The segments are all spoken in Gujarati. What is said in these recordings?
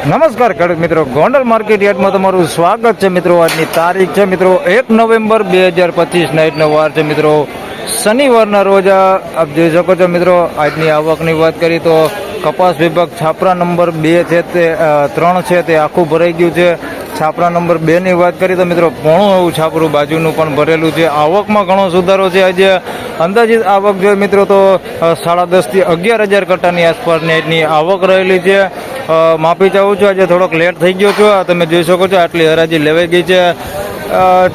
નમસ્કાર ખેડૂત મિત્રો, ગોંડલ માર્કેટ યાર્ડમાં તમારું સ્વાગત છે મિત્રો। આજની તારીખ છે મિત્રો 1 નવેમ્બર 2025 નાઇટનો વાર છે મિત્રો, શનિવારના રોજ આપ જોઈ શકો છો મિત્રો। આજની આવકની વાત કરીએ તો કપાસ વિભાગ છાપરા નંબર 2 છે તે 3 છે તે આખું ભરાઈ ગયું છે। છાપરા નંબર 2 ની વાત કરીએ તો મિત્રો ઘણું એવું છાપરું બાજુનું પણ ભરેલું છે। આવકમાં ઘણો સુધારો છે। આજે અંદાજિત આવક જોઈએ મિત્રો તો 10.5 થી 11,000 કટ્ટાની આસપાસની આજની આવક રહેલી છે। માફી ચાહું છું, આજે થોડોક લેટ થઈ ગયો છું। તમે જોઈ શકો છો આટલી હરાજી લેવાઈ ગઈ છે।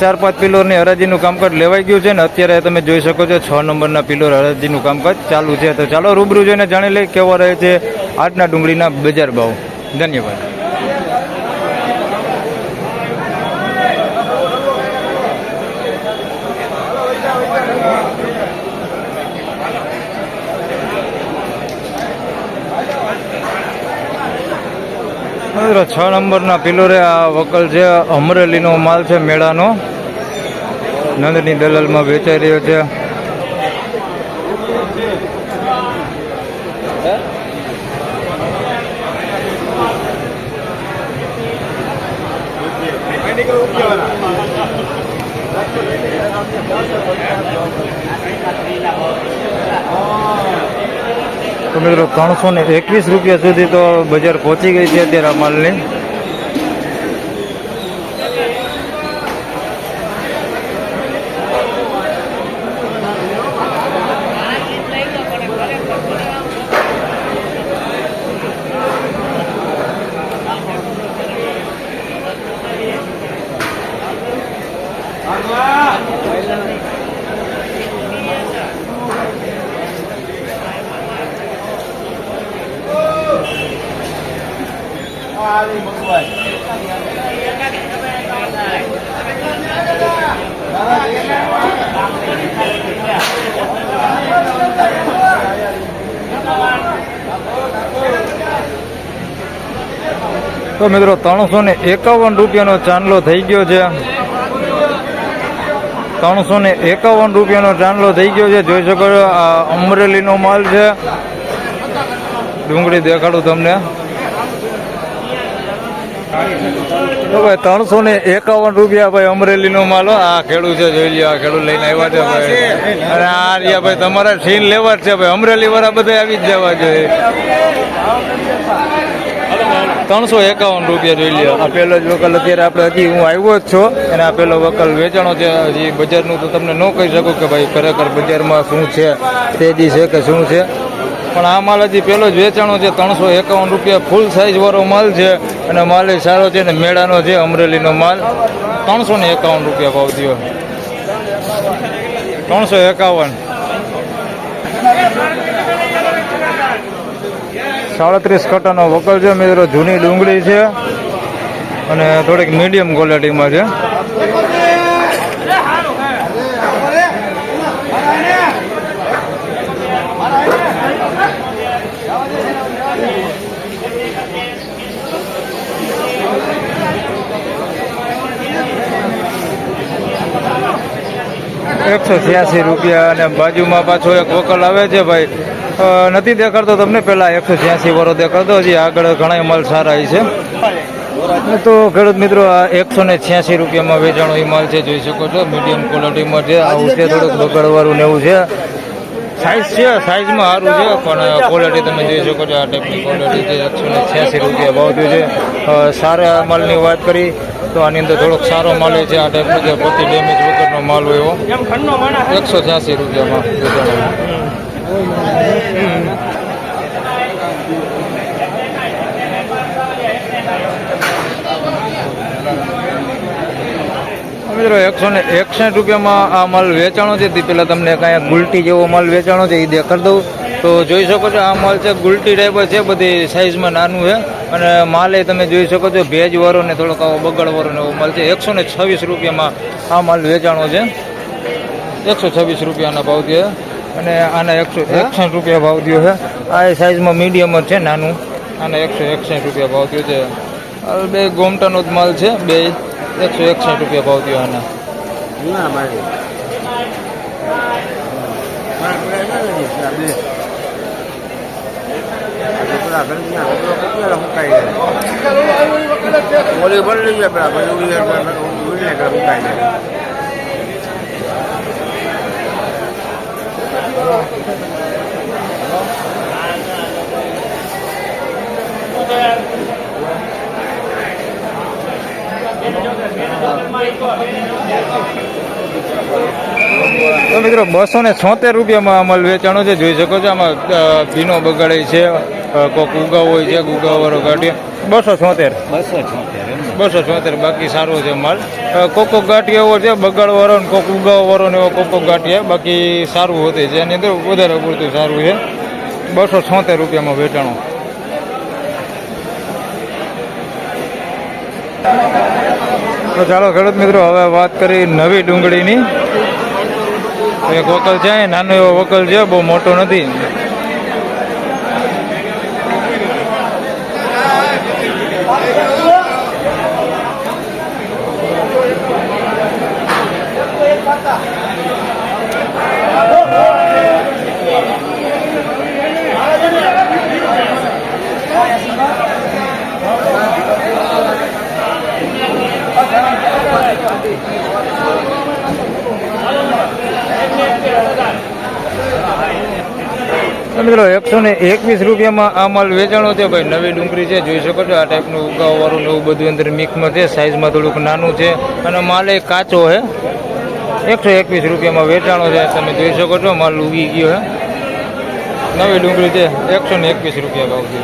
4-5 પિલોરની હરાજીનું કામકાજ લેવાઈ ગયું છે ને અત્યારે તમે જોઈ શકો છો 6 નંબરના પિલોર હરાજીનું કામકાજ ચાલુ છે। તો ચાલો રૂબરૂ જોઈને જાણી લઈએ કેવા રહે છે આજના ડુંગળીના બજાર ભાવ। ધન્યવાદ। મિત્રો 6 નંબરના પિલોરે આ વકલ છે, અમરેલીનો માલ છે, મેળાનો નંદની દલાલમાં વેચાઈ રહ્યો છે। તો મિત્રો 321 રૂપિયા સુધી તો બજાર પહોંચી ગઈ છે અત્યારે આ માલની। તો મિત્રો 351 રૂપિયાનો ચાંદલો થઈ ગયો છે। 351 રૂપિયાનો ચાંદલો થઈ ગયો છે। જોઈ શકો છો આ અમરેલીનો માલ છે। ડુંગળી દેખાડું તમને તો ભાઈ 351 રૂપિયા ભાઈ અમરેલીનો માલ। આ ખેડૂત છે, જોઈ લ્યો, આ ખેડૂત લઈને આવ્યા છે ભાઈ। અને આ રહ્યા ભાઈ તમારા સીન લેવા જ છે ભાઈ, અમરેલી વાળા બધા આવી જ જવા જોઈએ। 351 રૂપિયા જોઈ લ્યો। આ પેલો જ વકલ અત્યારે આપણે હજી હું આવ્યો જ છું અને આ પેલો વકલ વેચાણો છે। હજી બજારનું તો તમને ન કહી શકું કે ભાઈ ખરેખર બજારમાં શું છે, તેજી છે કે શું છે, પણ આ માલ હજી પેલો જ વેચાણો છે। 351 રૂપિયા ફૂલ સાઇઝ વાળો માલ છે અને માલ સારો છે ને મેળાનો છે, અમરેલીનો માલ। 351 રૂપિયા ભાવ થયો। 351 37 કટ્ટાનો વકલ છે મિત્રો, જૂની ડુંગળી છે અને થોડીક મીડિયમ ક્વોલિટીમાં છે। ₹186 અને બાજુમાં પાછો એક વકલ આવે છે ભાઈ, નથી દેખાડતો તમને, પેલા 186 વાળો દેખાડતો, હજી આગળ ઘણા માલ સારા છે। તો ખેડૂત મિત્રો આ 186 રૂપિયામાં વેચાણો એ માલ છે, જોઈ શકો છો મીડિયમ ક્વોલિટીમાં છે। આવું છે થોડુંક બગડવાળું ને એવું છે, સાઇઝ છે, સાઇઝમાં સારું છે પણ ક્વોલિટી તમે જોઈ શકો છો આ ટાઈપની ક્વોલિટી છે। 186 રૂપિયા ભાવ થયો છે। સારા માલની વાત કરી તો આની અંદર થોડોક સારો માલ છે, આ ટાઈપનો જે પ્રતિ ડેમેજ વગરનો માલ હોય એવો 186 રૂપિયામાં વેચાણો। મિત્રો 161 રૂપિયામાં આ માલ વેચાણો છે। તે પહેલાં તમને કાંઈ ગુલટી જેવો માલ વેચાણો છે એ દેખાડી દઉં તો જોઈ શકો છો આ માલ છે ગુલટી ટાઈપ છે, બધી સાઇઝમાં નાનું છે અને માલ તમે જોઈ શકો છો ભેજવાળો ને થોડોક આવો બગડવાળો ને એવો માલ છે। 126 રૂપિયામાં આ માલ વેચાણો છે। 126 રૂપિયાના ભાવ છે અને આના 161 રૂપિયા ભાવ થયો છે। આ સાઇઝમાં મીડિયમ જ છે, નાનું, આના 161 રૂપિયા ભાવ થયો છે। બે ગોમટાનો જ માલ છે, બે 161 રૂપિયા ભાવ થયો આના। ઓલી ભરી લઈએ આપણે ઉકાઈ તો મિત્રો 276 રૂપિયામાં અમલ વેચાણો છે, જોઈ શકો છો. આમાં ભીનો બગાડે છે, કોક ઉગાવ હોય છે, ઉગાવવાળો ગાંઠિયા 276. બાકી સારો છે માલ. કોકો ગાંઠિયા એવો છે બગાડવાળો ને કોક ઉગાવવાળો ને એવો કોકો ગાંઠિયા, બાકી સારું હોતે છે. એની અંદર વધારે પૂરતું સારું છે. 276 રૂપિયામાં વેચાણો. તો ચાલો ખેડૂત મિત્રો, હવે વાત કરી નવી ડુંગળીની. એક વકલ છે, નાનો એવો વકલ છે, બહુ મોટો નથી. મિત્રો 121 રૂપિયામાં આ માલ વેચાણો છે ભાઈ. નવી ડુંગળી છે, જોઈ શકો છો. આ ટાઈપનું ઉગાવવાળું ને એવું બધું અંદર મિક્સમાં છે. સાઇઝમાં થોડુંક નાનું છે અને માલ એ કાચો છે. 121 રૂપિયામાં વેચાણો છે, તમે જોઈ શકો છો. માલ ઉગી ગયો છે. નવી ડુંગળી છે, 121 રૂપિયા ભાવ છે.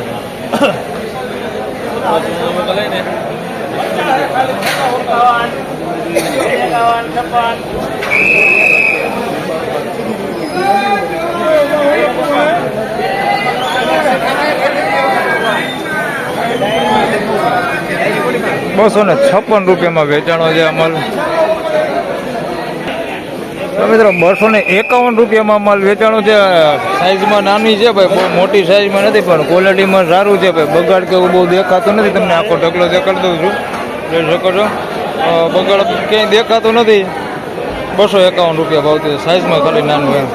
₹256 વેચાણો છે અમલ. મિત્રો 251 રૂપિયામાં માલ વેચાણો છે. સાઈઝમાં નાની છે ભાઈ, બહુ મોટી સાઈઝમાં નથી, પણ ક્વોલિટીમાં સારું છે ભાઈ. બગાડ કે એવું બહુ દેખાતું નથી. તમને આખો ઢગલો દેખાડી દઉં છું, જોઈ શકો છો. બગાડ ક્યાંય દેખાતું નથી. 251 રૂપિયા ભાવ છે. સાઈઝમાં ખાલી નાનું એમ.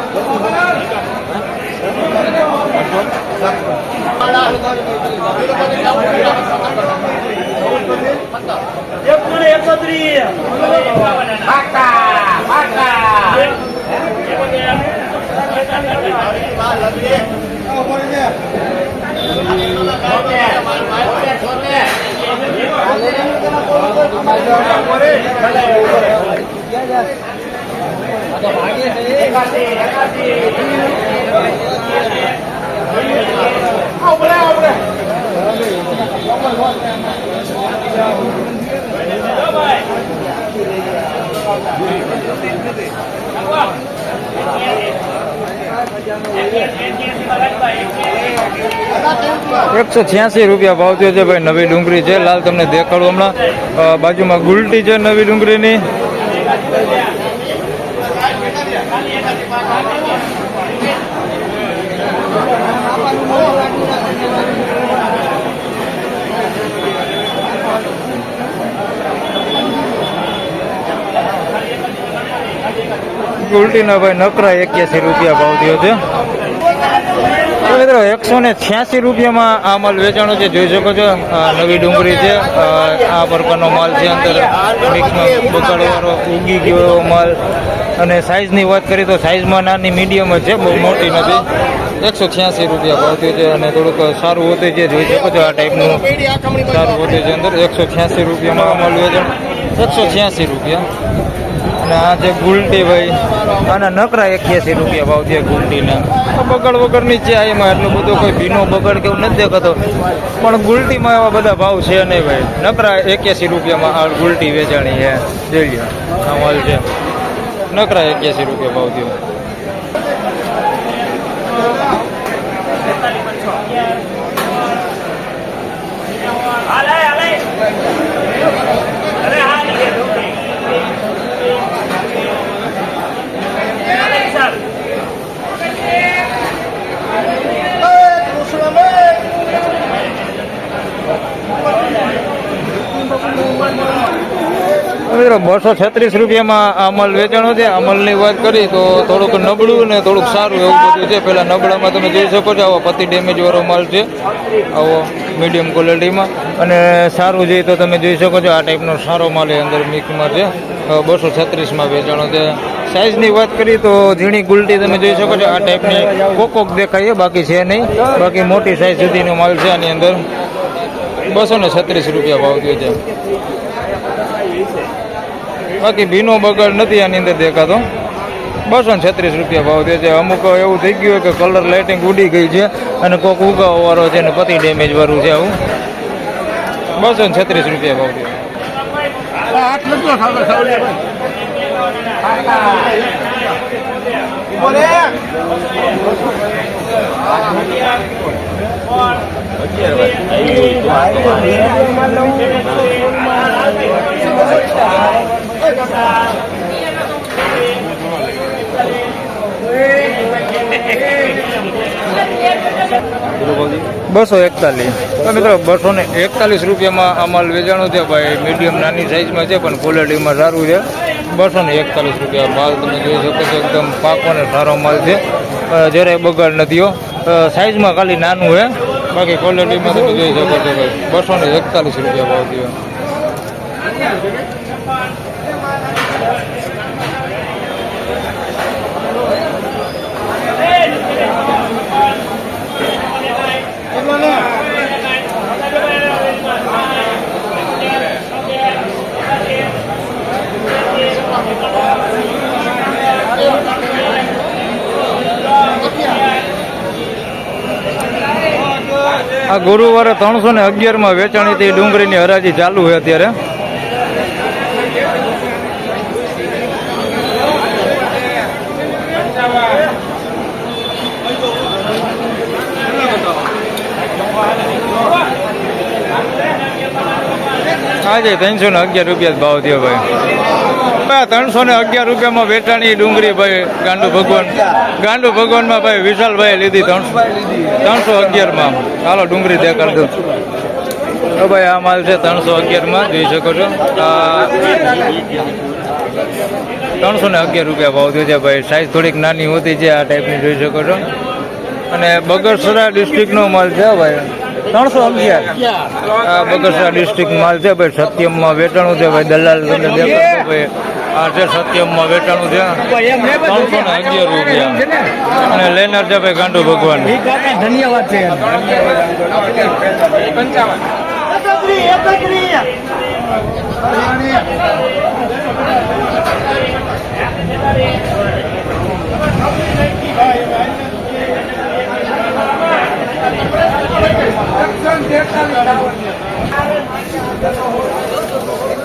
₹186 ભાવ થયો છે ભાઈ. નવી ડુંગળી છે, લાલ તમને દેખાડું હમણાં. બાજુમાં ગુલટી છે નવી ડુંગળીની. ગુલટીના ભાઈ નકરા 81 રૂપિયા ભાવ થયો છે. મિત્રો 186 રૂપિયામાં આ માલ વેચાણો છે, જોઈ શકો છો. નવી ડુંગળી છે, આ પ્રકારનો માલ છે. અંદર મિક્સમાં બગાડવાળો ઉગી ગયો એવો માલ. અને સાઇઝની વાત કરીએ તો સાઇઝમાં નાની મીડિયમ જ છે, બહુ મોટી નથી. 186 રૂપિયા ભાવ થયો છે. અને થોડુંક સારું હોતું છે, જોઈ શકો છો. આ ટાઈપનું સારું હોતું છે અંદર. 186 રૂપિયામાં આ માલ વેચાણ. 186 રૂપિયા. અને આ છે ગુલટી ભાઈ, આના નકરા 81 રૂપિયા ભાવ છે ગુલટીના. બગાડ વગરની છે. એમાં એટલો બધો કોઈ ભીનો બગાડ કેવું નથી દેખાતો, પણ ગુલટીમાં એવા બધા ભાવ છે નહીં ભાઈ. નકરા 81 રૂપિયામાં આ ગુલટી વેચાણી છે, જોઈ લો. આ માલ છે, નકરા 81 રૂપિયા ભાવ થયો. મિત્રો 236 રૂપિયામાં આ અમલ વેચાણો છે. અમલની વાત કરી તો થોડુંક નબળું ને થોડુંક સારું એવું બધું છે. પેલા નબળામાં તમે જોઈ શકો છો, આવો પતિ ડેમેજ વાળો માલ છે. આવો મીડિયમ ક્વોલિટીમાં. અને સારું જોઈએ તો તમે જોઈ શકો છો આ ટાઈપનો સારો માલ એ અંદર મિક્સમાં છે. 236માં વેચાણો છે. સાઇઝની વાત કરીએ તો ઝીણી ગુલટી તમે જોઈ શકો છો આ ટાઈપની કોક દેખાય છે, બાકી છે નહીં. બાકી મોટી સાઇઝ સુધીનો માલ છે આની અંદર. 236 રૂપિયા ભાવ થયો છે. બાકી ભીનો બગાડ નથી આની અંદર દેખાતો. 236 રૂપિયા ભાવ થયો છે. અમુક એવું થઈ ગયું કે કલર લાઇટિંગ ઉડી ગઈ છે અને કોક ઉગાવવાળો છે અને પતિ ડેમેજ વાળું છે આવું. 236 રૂપિયા ભાવ થયો. બસો 41. તો મિત્રો 241 રૂપિયામાં આ માલ વેચાણું છે ભાઈ. મીડિયમ નાની સાઇઝમાં છે પણ ક્વોલિટીમાં સારું છે. 241 રૂપિયા માલ તમે જોઈ શકો છો. એકદમ પાકો અને સારો માલ છે. જરાય બગાડ નથી. સાઇઝમાં ખાલી નાનું છે, બાકી ક્વોલિટીમાં તમે જોઈ શકો છો ભાઈ. 241 રૂપિયા ભાવ થયો. આ ગુરુવારે 311માં વેચાણીથી ડુંગળીની હરાજી ચાલુ છે અત્યારે. આજે 311 રૂપિયા ભાવ થયો ભાઈ. 311 રૂપિયામાં વેચાણી ડુંગળી ભાઈ. ગાંડુ ભગવાનમાં ભાઈ વિશાલભાઈ લીધી 311માં. હાલો ડુંગળી દેખાડ દો. ભાઈ આ માલ છે 311માં જોઈ શકો છો. 311 રૂપિયા ભાવ થયો છે ભાઈ. સાઈઝ થોડીક નાની હોતી છે આ ટાઈપની જોઈ શકો છો. અને બગસરા ડિસ્ટ્રિક્ટનો માલ છે ભાઈ. 311 આ બગસરા ડિસ્ટ્રિક્ટ માલ છે ભાઈ. સત્યમમાં વેચાણું છે ભાઈ. દલાલ તમને દેખાડો ભાઈ. આ છે સત્યમમાં વેચાણું છે 311 રૂપિયા. અને લેનાર છે ભાઈ ગાંડુ ભગવાન. ધન્યવાદ છે.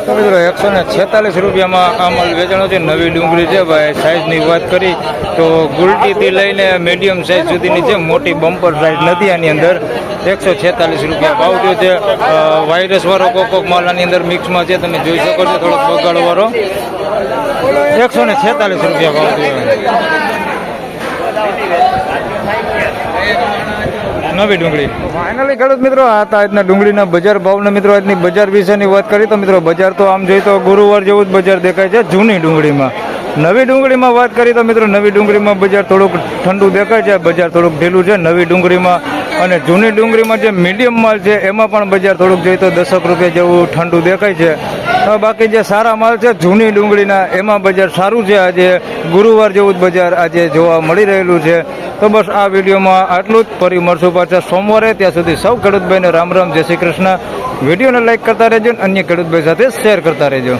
તો મિત્રો 146 રૂપિયામાં આ માલ વેચાણો છે. નવી ડુંગળી છે ભાઈ. સાઇઝની વાત કરી તો ગુલટીથી લઈને મીડિયમ સાઇઝ સુધીની છે. મોટી બમ્પર સાઇઝ નથી આની અંદર. 146 રૂપિયા ભાવ થયો છે. વાયરસવાળો કોક માલ આની અંદર મિક્સમાં છે, તમે જોઈ શકો છો. થોડોક બગાડવાળો. 146 રૂપિયા ભાવ થયો. નવી ડુંગળી. ફાઇનલી ખેડૂત મિત્રો આ હતા આજના ડુંગળીના બજાર ભાવના. મિત્રો આજની બજાર વિશેની વાત કરી તો મિત્રો બજાર તો આમ જોઈએ તો ગુરુવાર જેવું જ બજાર દેખાય છે જૂની ડુંગળીમાં. નવી ડુંગળીમાં વાત કરી તો મિત્રો નવી ડુંગળીમાં બજાર થોડુંક ઠંડુ દેખાય છે. બજાર થોડુંક ઢીલું છે નવી ડુંગળીમાં. અને જૂની ડુંગળીમાં જે મીડિયમ માલ છે એમાં પણ બજાર થોડુંક જોઈએ તો 10 રૂપિયા જેવું ઠંડુ દેખાય છે. બાકી જે સારા માલ છે જૂની ડુંગળીના એમાં બજાર સારું છે. આજે ગુરુવાર જેવું જ બજાર આજે જોવા મળી રહેલું છે. તો બસ આ વિડીયોમાં આટલું જ. ફરી મળશું પાછા સોમવારે. ત્યાં સુધી સૌ ખેડૂતભાઈને રામ રામ, જય શ્રી કૃષ્ણ. વિડીયોને લાઈક કરતા રહેજો અને અન્ય ખેડૂતભાઈ સાથે શેર કરતા રહેજો.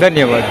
ધન્યવાદ.